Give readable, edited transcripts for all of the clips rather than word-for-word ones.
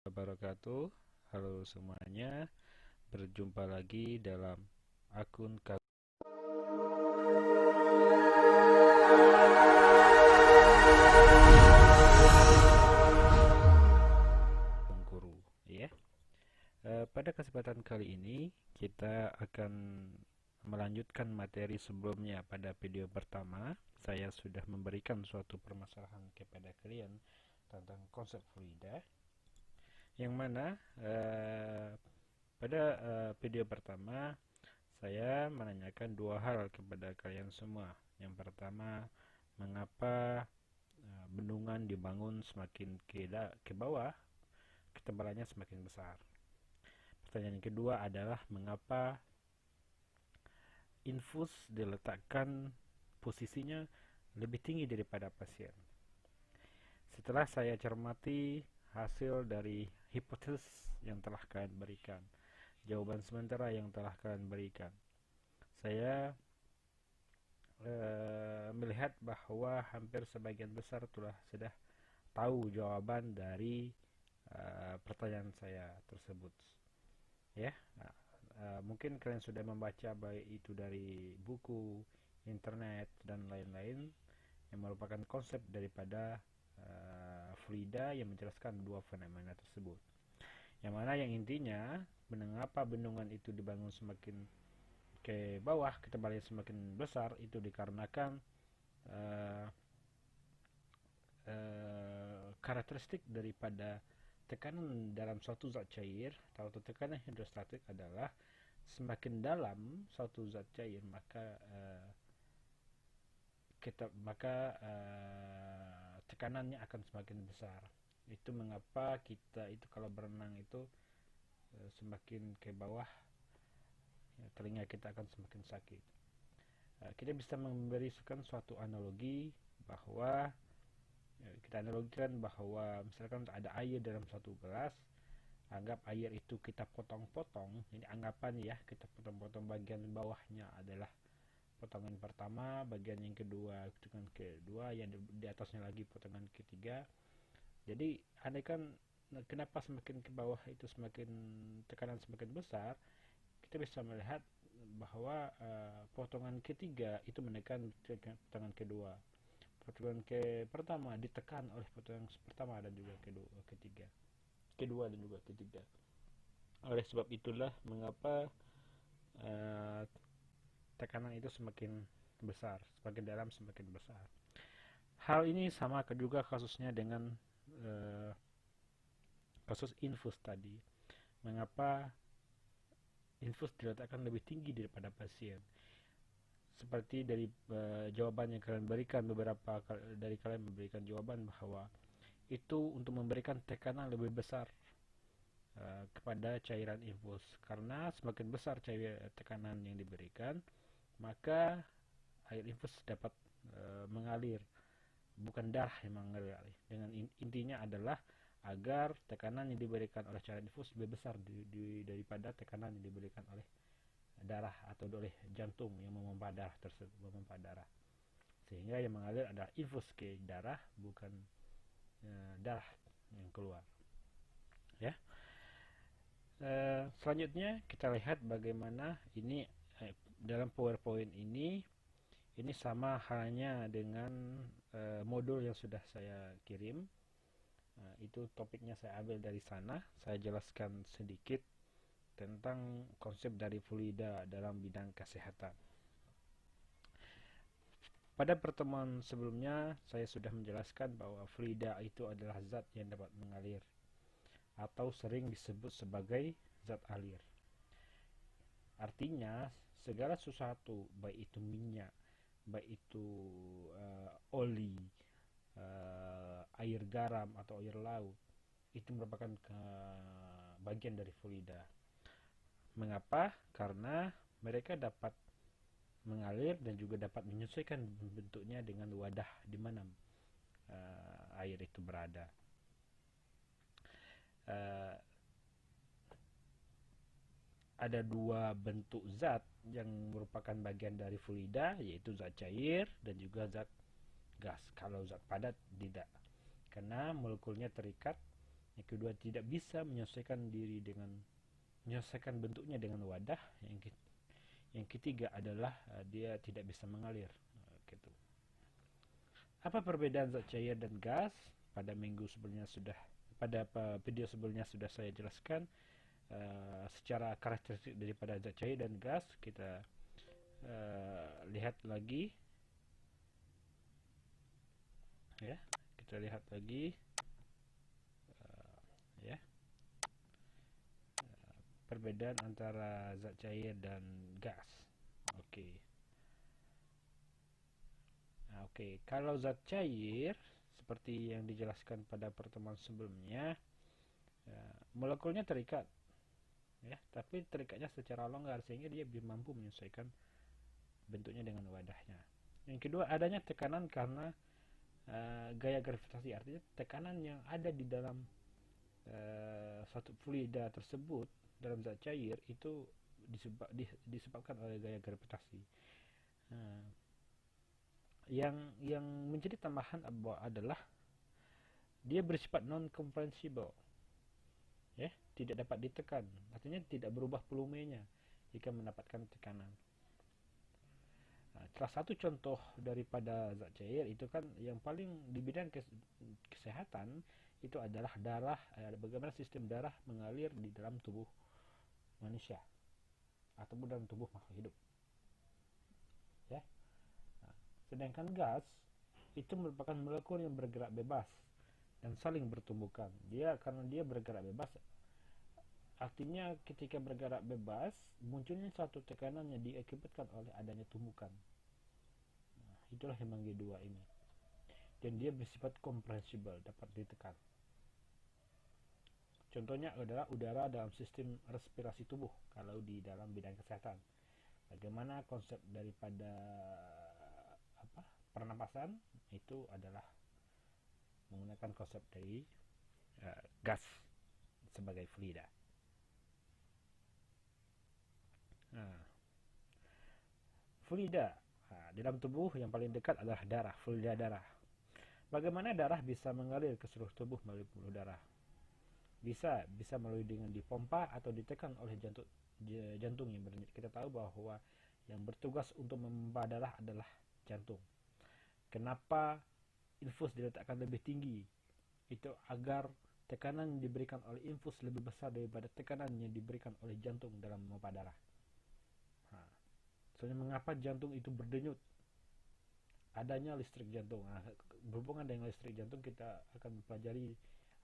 Wabarakatuh. Halo semuanya, berjumpa lagi dalam akun Kagum Guru ya. Pada kesempatan kali ini kita akan melanjutkan materi sebelumnya. Pada video pertama saya sudah memberikan suatu permasalahan kepada kalian tentang konsep fluida, yang mana pada video pertama saya menanyakan dua hal kepada kalian semua. Yang pertama, mengapa bendungan dibangun semakin ke bawah, ketebalannya semakin besar. Pertanyaan yang kedua adalah mengapa infus diletakkan posisinya lebih tinggi daripada pasien. Setelah saya cermati hasil dari hipotesis yang telah kalian berikan, jawaban sementara yang telah kalian berikan, saya melihat bahwa hampir sebagian besar sudah tahu jawaban dari pertanyaan saya tersebut. Ya, mungkin kalian sudah membaca baik itu dari buku, internet, dan lain-lain yang merupakan konsep daripada fluida yang menjelaskan dua fenomena tersebut. Yang mana yang intinya, mengapa bendungan itu dibangun semakin ke bawah, ketebalannya semakin besar, itu dikarenakan karakteristik daripada tekanan dalam suatu zat cair atau tekanan hidrostatik adalah semakin dalam suatu zat cair maka tekanannya akan semakin besar. Itu mengapa kita itu kalau berenang itu semakin ke bawah, telinga kita akan semakin sakit. Kita bisa memberikan suatu analogi bahwa kita analogikan bahwa misalkan ada air dalam satu gelas, anggap air itu kita potong-potong. Ini anggapan ya, kita potong-potong, bagian bawahnya adalah potongan pertama, bagian yang kedua potongan kedua, yang di atasnya lagi potongan ketiga. Jadi andaikan kenapa semakin ke bawah itu semakin tekanan semakin besar, kita bisa melihat bahwa potongan ketiga itu menekan potongan kedua. Potongan pertama ditekan oleh potongan pertama dan juga kedua dan juga ketiga. Oleh sebab itulah mengapa tekanan itu semakin besar, semakin dalam semakin besar. Hal ini sama juga kasusnya dengan kasus infus tadi. Mengapa infus diletakkan lebih tinggi daripada pasien? Seperti dari jawaban yang kalian berikan, beberapa dari kalian memberikan jawaban bahwa itu untuk memberikan tekanan lebih besar kepada cairan infus, karena semakin besar tekanan yang diberikan, maka air infus dapat mengalir, bukan darah yang mengalir. Dengan intinya adalah agar tekanan yang diberikan oleh cairan infus lebih besar daripada tekanan yang diberikan oleh darah atau oleh jantung yang memompa darah sehingga yang mengalir adalah infus ke darah, bukan darah yang keluar ya. Selanjutnya kita lihat bagaimana ini dalam PowerPoint ini sama halnya dengan modul yang sudah saya kirim. Itu topiknya saya ambil dari sana. Saya jelaskan sedikit tentang konsep dari fluida dalam bidang kesehatan. Pada pertemuan sebelumnya saya sudah menjelaskan bahwa fluida itu adalah zat yang dapat mengalir atau sering disebut sebagai zat alir. Artinya segala sesuatu, baik itu minyak, baik itu oli, air garam atau air laut, itu merupakan bagian dari fluida. Mengapa? Karena mereka dapat mengalir dan juga dapat menyesuaikan bentuknya dengan wadah di mana air itu berada. Ada dua bentuk zat yang merupakan bagian dari fluida, yaitu zat cair dan juga zat gas. Kalau zat padat tidak, karena molekulnya terikat Yang kedua, tidak bisa menyesuaikan bentuknya dengan wadah. Yang ketiga adalah dia tidak bisa mengalir. Gitu. Apa perbedaan zat cair dan gas? Pada video sebelumnya sudah saya jelaskan secara karakteristik daripada zat cair dan gas. Kita lihat lagi, ya. Kita lihat lagi, ya. Perbedaan antara zat cair dan gas. Oke. Oke, kalau zat cair seperti yang dijelaskan pada pertemuan sebelumnya, molekulnya terikat, ya, tapi terikatnya secara longgar sehingga dia mampu menyesuaikan bentuknya dengan wadahnya. Yang kedua, adanya tekanan karena gaya gravitasi, artinya tekanan yang ada di dalam suatu fluida tersebut dalam zat cair itu disebabkan oleh gaya gravitasi. Yang menjadi tambahan adalah dia bersifat non-compressible, ya, tidak dapat ditekan, artinya tidak berubah volumenya jika mendapatkan tekanan. Salah satu contoh daripada zat cair itu kan yang paling di bidang kesehatan itu adalah darah, bagaimana sistem darah mengalir di dalam tubuh manusia ataupun dalam tubuh makhluk hidup, ya. Sedangkan gas itu merupakan molekul yang bergerak bebas dan saling bertumbukan. Karena dia bergerak bebas, artinya ketika bergerak bebas munculnya suatu tekanan yang diakibatkan oleh adanya tumbukan. Itulah yang G2 ini. Dan dia bersifat compressible, dapat ditekan. Contohnya adalah udara dalam sistem respirasi tubuh kalau di dalam bidang kesehatan. Bagaimana konsep daripada pernapasan itu adalah menggunakan konsep dari gas sebagai fluida. Fluida di dalam tubuh yang paling dekat adalah darah, fluida darah. Bagaimana darah bisa mengalir ke seluruh tubuh melalui pembuluh darah? Bisa melalui dengan dipompa atau ditekan oleh jantung yang berdenyut. Kita tahu bahwa yang bertugas untuk memompa darah adalah jantung. Kenapa infus diletakkan lebih tinggi? Itu agar tekanan yang diberikan oleh infus lebih besar daripada tekanan yang diberikan oleh jantung dalam memompa darah. Soalnya mengapa jantung itu berdenyut? Adanya listrik jantung. Berhubungan dengan listrik jantung kita akan pelajari,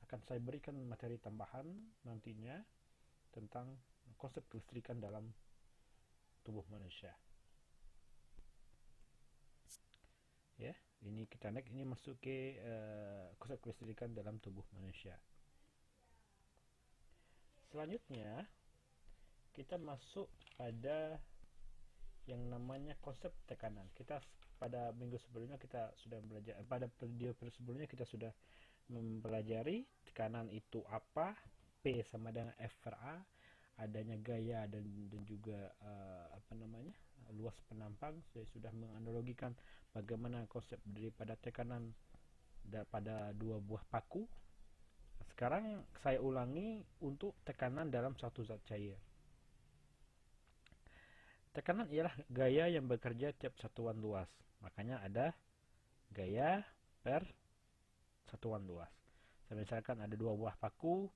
akan saya berikan materi tambahan nantinya tentang konsep kelistrikan dalam tubuh manusia. Ya, ini kita masuk ke konsep kelistrikan dalam tubuh manusia. Selanjutnya kita masuk pada yang namanya konsep tekanan. Kita pada minggu sebelumnya kita sudah belajar, pada video sebelumnya kita sudah mempelajari tekanan itu apa, P sama dengan F per A, adanya gaya dan juga luas penampang. Saya sudah menganalogikan bagaimana konsep daripada tekanan pada dua buah paku. Sekarang saya ulangi untuk tekanan dalam satu zat cair. Tekanan ialah gaya yang bekerja tiap satuan luas. Makanya ada gaya per satuan luas. Misalkan ada dua buah paku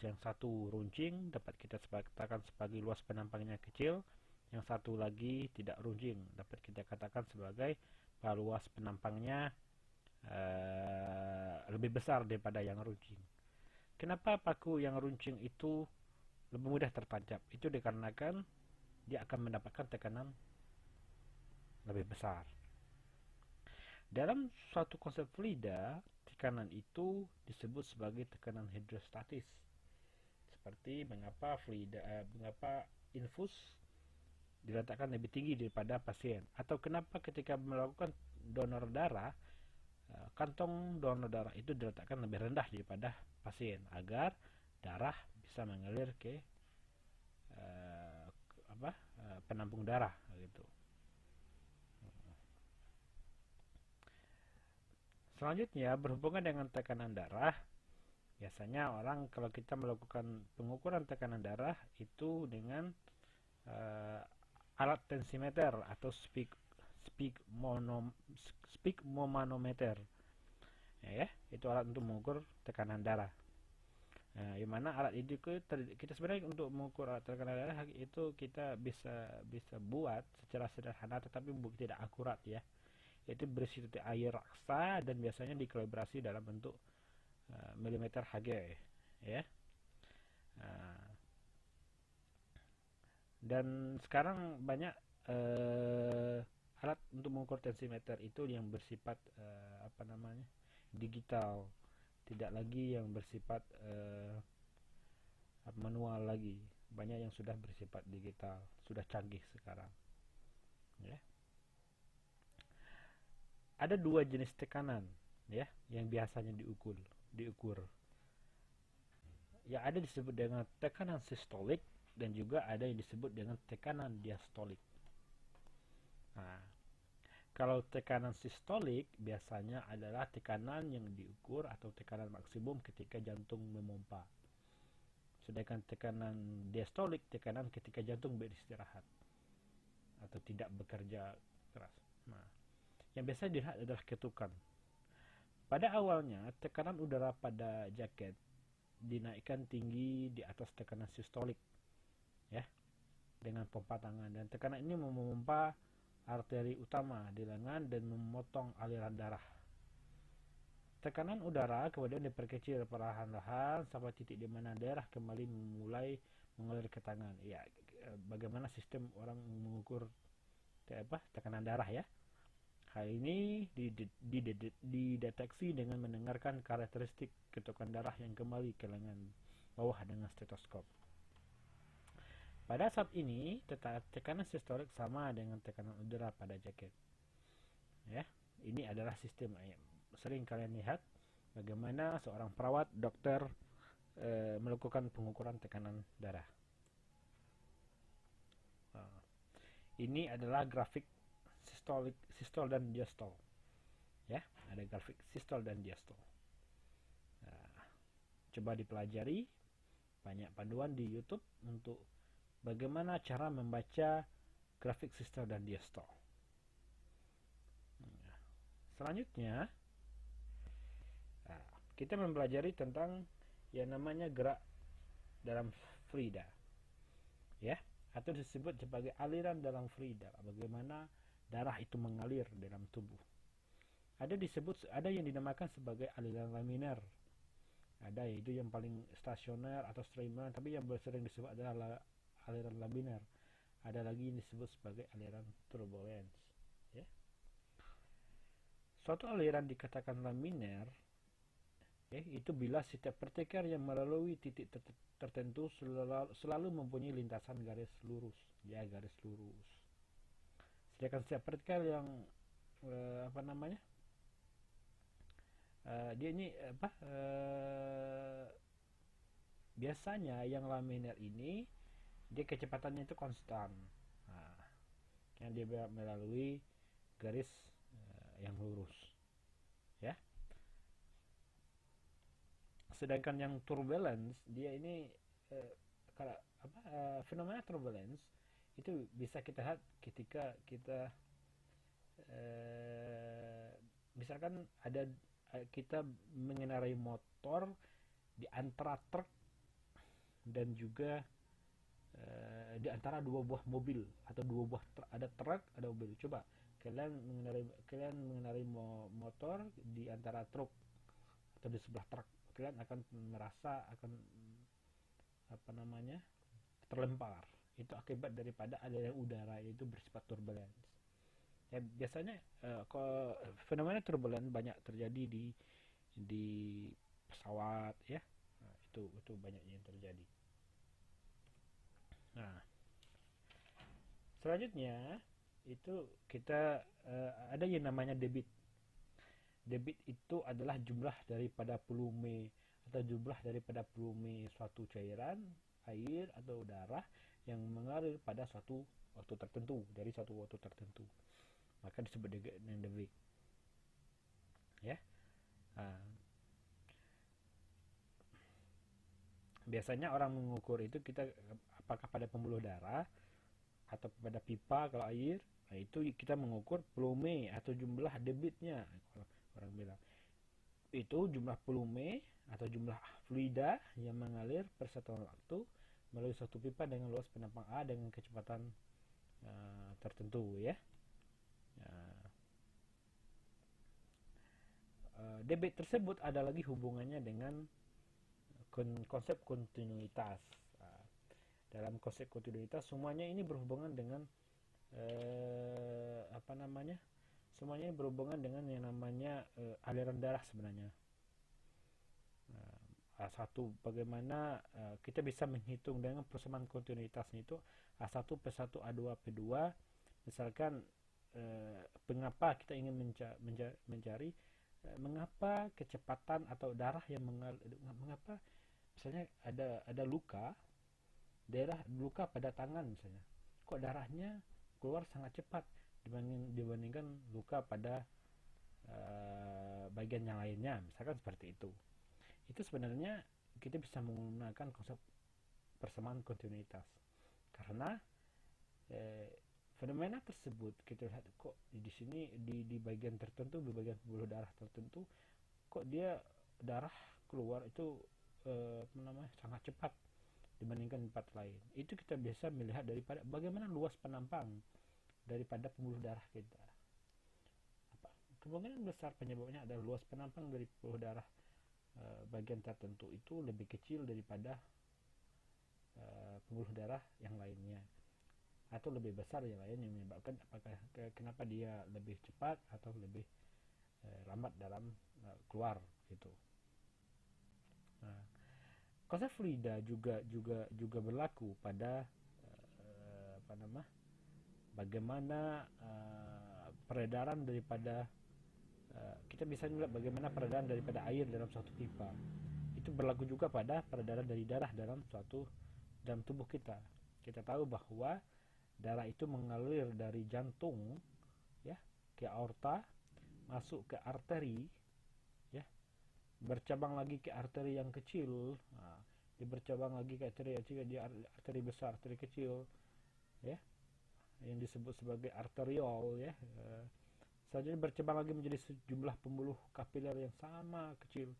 yang satu runcing dapat kita katakan sebagai luas penampangnya kecil, yang satu lagi tidak runcing dapat kita katakan sebagai luas penampangnya lebih besar daripada yang runcing. Kenapa paku yang runcing itu lebih mudah tertancap? Itu dikarenakan dia akan mendapatkan tekanan lebih besar. Dalam suatu konsep fluida, tekanan itu disebut sebagai tekanan hidrostatis. Seperti mengapa infus diletakkan lebih tinggi daripada pasien, atau kenapa ketika melakukan donor darah, kantong donor darah itu diletakkan lebih rendah daripada pasien agar darah bisa mengalir ke penampung darah gitu. Selanjutnya berhubungan dengan tekanan darah, Biasanya orang kalau kita melakukan pengukuran tekanan darah itu dengan eh, alat tensimeter atau sphygmomanometer, ya, itu alat untuk mengukur tekanan darah. Nah, yang mana alat itu kita sebenarnya untuk mengukur alat tekanan darah itu kita bisa bisa buat secara sederhana tetapi tidak akurat, ya. Itu berisi titik air raksa dan biasanya dikalibrasi dalam bentuk milimeter Hg, ya. Nah, dan sekarang banyak eh, alat untuk mengukur tensimeter itu yang bersifat apa namanya, digital, tidak lagi yang bersifat manual lagi. Banyak yang sudah bersifat digital, sudah canggih sekarang, ya. Ada dua jenis tekanan, ya, yang biasanya diukur. Yang ada disebut dengan tekanan sistolik dan juga ada yang disebut dengan tekanan diastolik. Nah, kalau tekanan sistolik biasanya adalah tekanan yang diukur atau tekanan maksimum ketika jantung memompa. Sedangkan tekanan diastolik tekanan ketika jantung beristirahat atau tidak bekerja keras. Nah, yang biasa dilihat adalah ketukan. Pada awalnya, tekanan udara pada jaket dinaikkan tinggi di atas tekanan sistolik, ya, dengan pompa tangan, dan tekanan ini memompa arteri utama di lengan dan memotong aliran darah. Tekanan udara kemudian diperkecil perlahan-lahan sampai titik di mana darah kembali mulai mengalir ke tangan. Ya, bagaimana sistem orang mengukur tekanan darah, ya. Hal ini dideteksi dengan mendengarkan karakteristik ketukan darah yang kembali ke lengan bawah dengan stetoskop. Pada saat ini, tekanan sistolik sama dengan tekanan udara pada jaket. Ya, ini adalah sistem yang sering kalian lihat bagaimana seorang perawat, dokter melakukan pengukuran tekanan darah. Ini adalah grafik sistol dan diastol. Ya, ada grafik sistol dan diastol. Coba dipelajari, banyak panduan di YouTube untuk bagaimana cara membaca grafik sistol dan diastol. Selanjutnya, kita mempelajari tentang yang namanya gerak dalam Frida, ya, atau disebut sebagai aliran dalam Frida. Bagaimana darah itu mengalir dalam tubuh. Ada yang dinamakan sebagai aliran laminer. Ada yaitu yang paling stasioner atau streamline, tapi yang sering disebut adalah aliran laminer. Ada lagi yang disebut sebagai aliran turbulence, ya. Suatu aliran dikatakan laminer, ya, itu bila setiap partikel yang melalui titik tertentu selalu mempunyai lintasan garis lurus, ya, garis lurus. Sedangkan setiap partikel yang dia ini biasanya yang laminer ini dia kecepatannya itu konstan. Nah, yang dia melalui garis yang lurus, ya. Sedangkan yang turbulence dia ini fenomena turbulence itu bisa kita lihat ketika kita misalkan kita mengendarai motor di antara truk dan juga di antara dua buah mobil atau ada truk ada mobil. Coba kalian mengendarai motor di antara truk atau di sebelah truk, kalian akan merasa akan terlempar. Itu akibat daripada aliran udara itu bersifat turbulence. Ya, biasanya fenomena turbulence banyak terjadi di pesawat, ya. Nah, itu banyak yang terjadi. Nah, selanjutnya itu kita ada yang namanya debit. Debit itu adalah jumlah daripada volume atau jumlah daripada volume suatu cairan, air atau darah yang mengalir pada suatu waktu tertentu, dari suatu waktu tertentu. Maka disebut dengan debit. Ya. Biasanya orang mengukur itu kita apakah pada pembuluh darah atau pada pipa kalau air. Nah, itu kita mengukur volume atau jumlah debitnya. Kalau orang bilang itu jumlah volume atau jumlah fluida yang mengalir per satuan waktu melalui suatu pipa dengan luas penampang A dengan kecepatan tertentu ya. Debit tersebut ada lagi hubungannya dengan konsep kontinuitas. Dalam konsep kontinuitas semuanya ini berhubungan dengan apa namanya? Semuanya berhubungan dengan yang namanya aliran darah sebenarnya. A1 bagaimana kita bisa menghitung dengan persamaan kontinuitasnya itu A1 P1 A2 P2. Misalkan mengapa kita ingin mencari mengapa kecepatan atau darah yang mengapa misalnya ada luka pada tangan misalnya, kok darahnya keluar sangat cepat dibandingkan luka pada bagian yang lainnya, misalkan seperti itu. Itu sebenarnya kita bisa menggunakan konsep persamaan kontinuitas karena fenomena tersebut kita lihat kok di sini di bagian tertentu, di bagian pembuluh darah tertentu, kok dia darah keluar itu sangat cepat dibandingkan tempat lain. Itu kita bisa melihat daripada bagaimana luas penampang daripada pembuluh darah kita. Kemungkinan besar penyebabnya adalah luas penampang dari pembuluh darah bagian tertentu itu lebih kecil daripada pembuluh darah yang lainnya, atau lebih besar yang lain yang menyebabkan kenapa dia lebih cepat atau lebih lambat dalam keluar gitu. Nah, konsep fluida juga berlaku pada bagaimana peredaran daripada kita bisa melihat bagaimana peredaran daripada air dalam suatu pipa. Itu berlaku juga pada peredaran dari darah dalam tubuh kita. Kita tahu bahwa darah itu mengalir dari jantung ya ke aorta, masuk ke arteri ya, bercabang lagi ke arteri yang kecil, dia bercabang lagi ke arteri yang kecil, dia arteri besar, arteri kecil ya, yang disebut sebagai arteriol ya. Selanjutnya bercabang lagi menjadi sejumlah pembuluh kapiler yang sama kecil.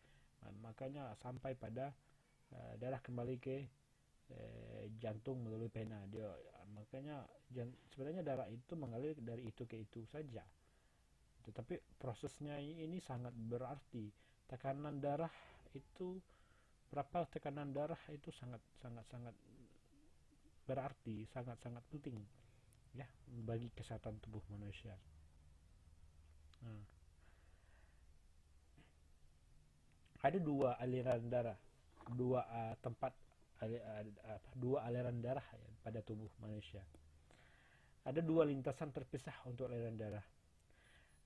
Makanya sampai pada darah kembali ke jantung melalui vena. Makanya sebenarnya darah itu mengalir dari itu ke itu saja. Tetapi prosesnya ini sangat berarti. Tekanan darah itu berapa? Tekanan darah itu sangat berarti, sangat penting ya bagi kesehatan tubuh manusia. Ada dua aliran darah, dua aliran darah ya, pada tubuh manusia. Ada dua lintasan terpisah untuk aliran darah.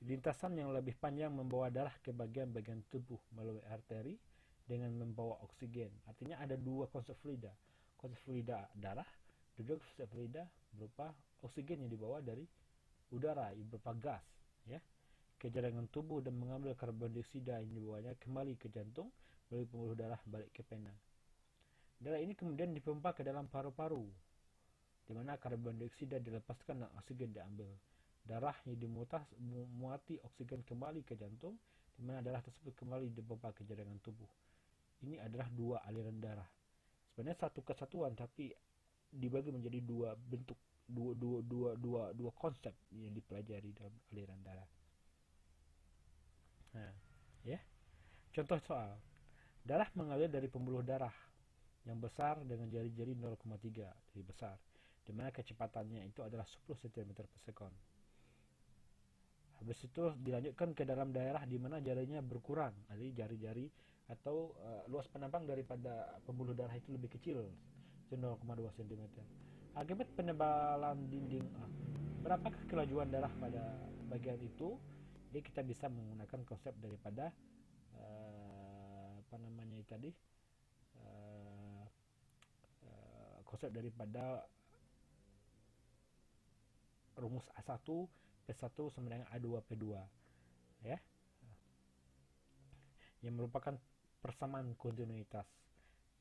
Lintasan yang lebih panjang membawa darah ke bagian-bagian tubuh melalui arteri dengan membawa oksigen. Artinya ada dua konsep fluida. Konsep fluida darah dan juga konsep fluida berupa oksigen yang dibawa dari udara yang berupa gas ya ke jaringan tubuh dan mengambil karbon dioksida yang dibawanya kembali ke jantung melalui pembuluh darah balik ke vena. Darah ini kemudian dipompa ke dalam paru-paru, di mana karbon dioksida dilepaskan dan oksigen diambil. Darah yang dimuati oksigen kembali ke jantung, di mana darah tersebut kembali dipompa ke jaringan tubuh. Ini adalah dua aliran darah. Sebenarnya satu kesatuan, tapi dibagi menjadi dua bentuk, dua konsep yang dipelajari dalam aliran darah. Nah, ya. Contoh soal. Darah mengalir dari pembuluh darah yang besar dengan jari-jari 0,3, jadi besar, di mana kecepatannya itu adalah 10 cm per sekon. Habis itu dilanjutkan ke dalam daerah di mana jarinya berkurang, jadi jari-jari atau luas penampang daripada pembuluh darah itu lebih kecil, 0,2 cm. Akibat penebalan dinding, berapakah kelajuan darah pada bagian itu? Jadi kita bisa menggunakan konsep daripada konsep daripada rumus A1 P1 sama dengan A2 P2 ya, yang merupakan persamaan kontinuitas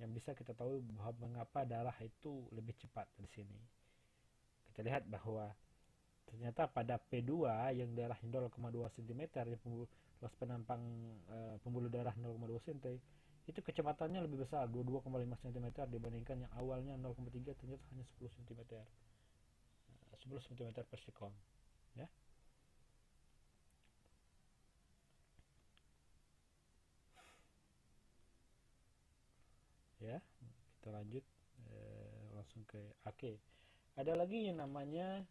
yang bisa kita tahu bahwa mengapa darah itu lebih cepat di sini. Kita lihat bahwa ternyata pada P2 yang darahnya 0,2 cm, yang luas penampang pembuluh darah 0,2 cm, itu kecepatannya lebih besar, 22,5 cm dibandingkan yang awalnya 0,3, ternyata hanya 10 cm. 10 cm per sekon, ya. Ya, kita lanjut langsung ke oke. Ada lagi yang namanya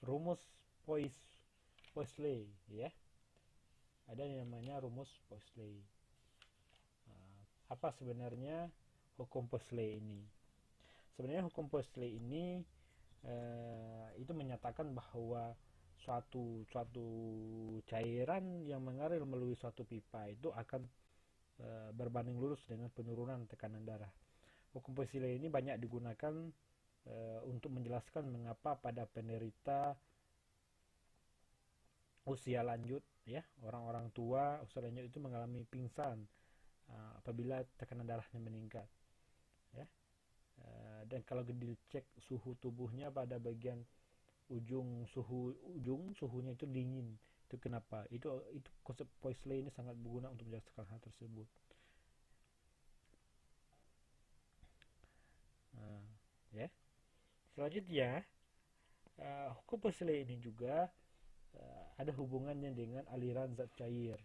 rumus Poiseuille, ya. Ada yang namanya rumus Poiseuille. Apa sebenarnya hukum Poiseuille ini? Sebenarnya hukum Poiseuille ini itu menyatakan bahwa suatu cairan yang mengalir melalui suatu pipa itu akan berbanding lurus dengan penurunan tekanan darah. Hukum Poiseuille ini banyak digunakan untuk menjelaskan mengapa pada penderita usia lanjut, ya, orang-orang tua usia lanjut itu mengalami pingsan apabila tekanan darahnya meningkat, ya. Dan kalau dicek suhu tubuhnya pada bagian suhunya itu dingin, itu kenapa? Itu konsep Poiseuille ini sangat berguna untuk menjelaskan hal tersebut. Ya. Selanjutnya, hukum Poiseuille ini juga ada hubungannya dengan aliran zat cair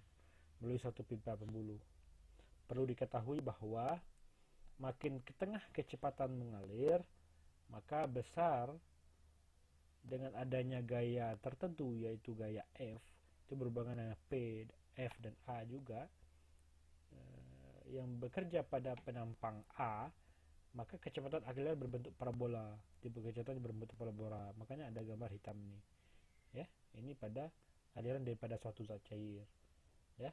melalui satu pipa pembuluh. Perlu diketahui bahwa makin ke tengah kecepatan mengalir, maka besar dengan adanya gaya tertentu, yaitu gaya F, itu berhubungan dengan P, F, dan A juga, yang bekerja pada penampang A, maka kecepatan aliran berbentuk parabola. Tipe kecepatan berbentuk parabola, makanya ada gambar hitam ini, ya. Ini pada aliran daripada suatu zat cair, ya.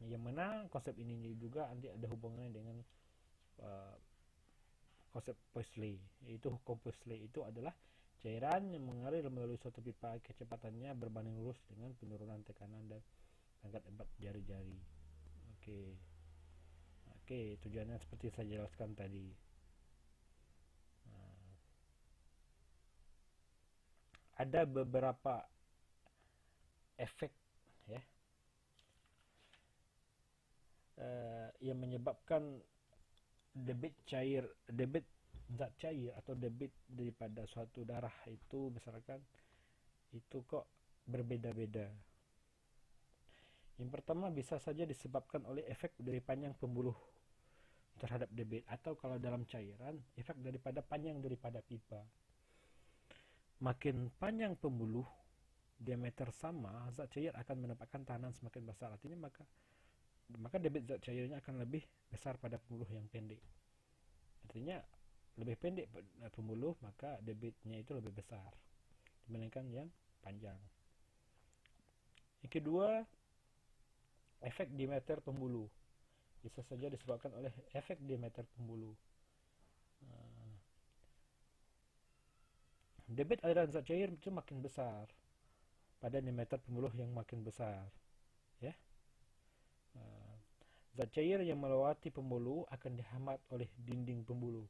Yang mana konsep ini juga nanti ada hubungannya dengan konsep Poiseuille. Yaitu hukum Poiseuille itu adalah cairan yang mengalir melalui suatu pipa, kecepatannya berbanding lurus dengan penurunan tekanan dan angkat 4 jari-jari. Oke, tujuannya seperti saya jelaskan tadi. Ada beberapa efek, ya, yang menyebabkan debit zat cair atau debit daripada suatu darah itu misalkan itu kok berbeda-beda. Yang pertama bisa saja disebabkan oleh efek dari panjang pembuluh terhadap debit, atau kalau dalam cairan efek daripada panjang daripada pipa. Makin panjang pembuluh diameter sama, zat cair akan mendapatkan tahanan semakin besar. Artinya maka debit zat cairnya akan lebih besar pada pembuluh yang pendek. Artinya lebih pendek pembuluh, maka debitnya itu lebih besar dibandingkan yang panjang. Yang kedua, efek diameter pembuluh. Bisa saja disebabkan oleh efek diameter pembuluh. Debit aliran zat cair itu makin besar pada diameter pembuluh yang makin besar, ya. Zat cair yang melewati pembuluh akan dihambat oleh dinding pembuluh.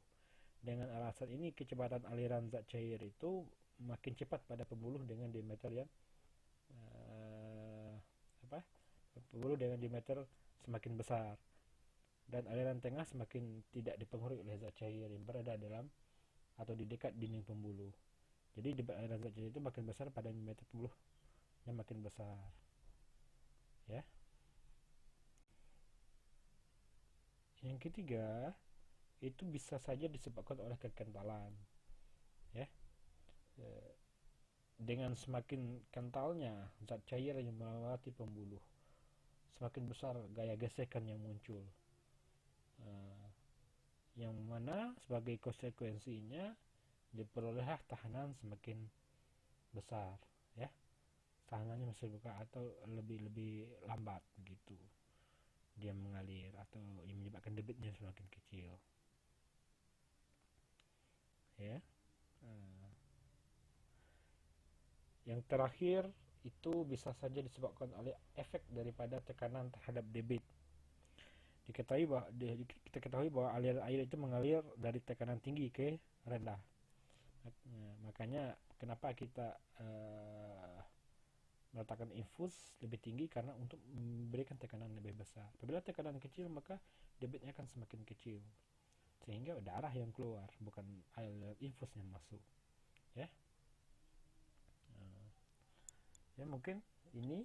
Dengan alasan ini, kecepatan aliran zat cair itu makin cepat pada pembuluh dengan diameter yang pembuluh dengan diameter semakin besar, dan aliran tengah semakin tidak dipengaruhi oleh zat cair yang berada dalam atau di dekat dinding pembuluh. Jadi aliran zat cair itu makin besar pada diameter pembuluh yang makin besar, ya. Yang ketiga, itu bisa saja disebabkan oleh kekentalan, ya. Dengan semakin kentalnya zat cair yang melewati pembuluh, semakin besar gaya gesekan yang muncul, yang mana sebagai konsekuensinya diperolehlah tahanan semakin besar, ya. Tahanannya masih buka atau lebih lambat gitu dia mengalir, atau yang menyebabkan debitnya semakin kecil, ya. Yang terakhir itu bisa saja disebabkan oleh efek daripada tekanan terhadap debit. kita ketahui bahwa aliran air itu mengalir dari tekanan tinggi ke rendah. Makanya kenapa kita meletakkan infus lebih tinggi, karena untuk memberikan tekanan lebih besar. Apabila tekanan kecil, maka debitnya akan semakin kecil, sehingga darah yang keluar, bukan air infus yang masuk. Ya, ya mungkin ini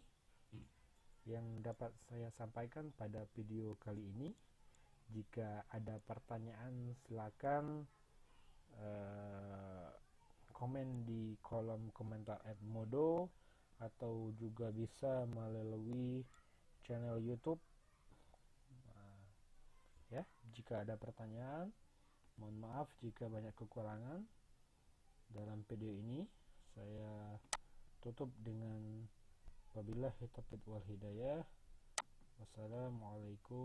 yang dapat saya sampaikan pada video kali ini. Jika ada pertanyaan, silakan komen di kolom komentar @modo, atau juga bisa melalui channel YouTube. Ya, jika ada pertanyaan, mohon maaf jika banyak kekurangan dalam video ini. Saya tutup dengan wabillahi taufiq wal hidayah. Wassalamualaikum